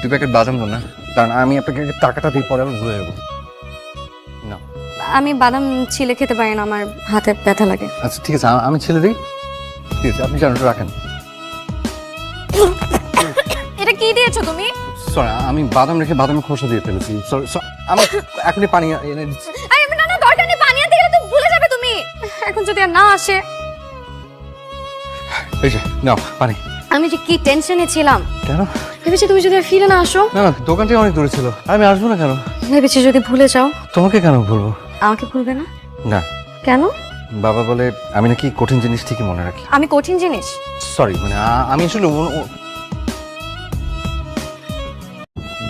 2 packet বাদাম দাও না, কারণ আমি আপনাকে টাকাটা দিয়ে পরে আমি ভুলে যাবো। না আমি বাদাম ছিলে খেতে পারি না, আমার হাতে ব্যথা লাগে। আচ্ছা ঠিক আছে, আমি ছেলে দিই। ঠিক আছে, আপনি জানাটা রাখেন। এটা কি দিয়েছো তুমি? সরি, আমি বাদাম রেখে বাদামের খোসা দিয়ে ফেলেছি। সরি, আমি এখনই পানি এনে দিচ্ছি। আরে না না, দরকার নেই, পানি আনতে গেলে তো ভুলে যাবে তুমি। এখন যদি আর না আসে। এই যে নাও পানি। আমি যে কি টেনশনে ছিলাম, কেন? ভেবেছি তুমি যদি আর ফিরে না আসো। না না, দোকানটি অনেক দূরে ছিল, আমি আসবো না কেন? ভেবেছি যদি ভুলে যাও। তোমাকে কেন বলবো? আমাকে ভুলবে না? না, কেন? বাবা বলে আমি নাকি কঠিন জিনিস ঠিকই মনে রাখি। আমি কঠিন জিনিস? সরি, মানে আমি আসলে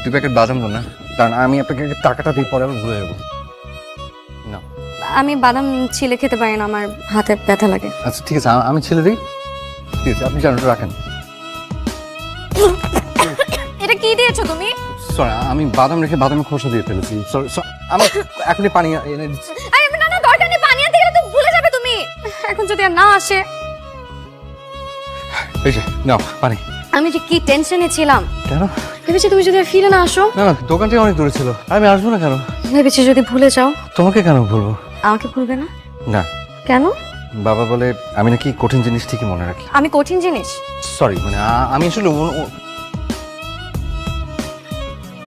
2 প্যাকেট বাদাম দাও না, কারণ আমি আপনাকে টাকাটা দিয়ে পরে আমি ভুলে যাবো। না আমি বাদাম ছিলে খেতে পারি না, আমার হাতে ব্যথা লাগে। আচ্ছা ঠিক আছে, আমি ছেলে দিই। ঠিক আছে, আপনি জানাটা রাখেন। এটা কি দিয়েছো তুমি? সরি, আমি বাদাম রেখে বাদামের খোসা দিয়ে ফেলেছি। সরি, আমি এখনই পানি এনে দিচ্ছি। আরে না না, দরকার নেই, পানি আনতে গেলে তো ভুলে যাবে তুমি। এখন যদি আর না আসে। এই যে নাও পানি। আমি যে কি টেনশনে ছিলাম, কেন? ভেবেছি তুমি যদি আর ফিরে না আসো। না না, দোকানটি অনেক দূরে ছিল, আমি আসবো না কেন? ভেবেছি যদি ভুলে যাও। তোমাকে কেন বলবো? আমাকে ভুলবে না? না, কেন? বাবা বলে আমি নাকি কঠিন জিনিস ঠিকই মনে রাখি। আমি কঠিন জিনিস? সরি, মানে আমি আসলে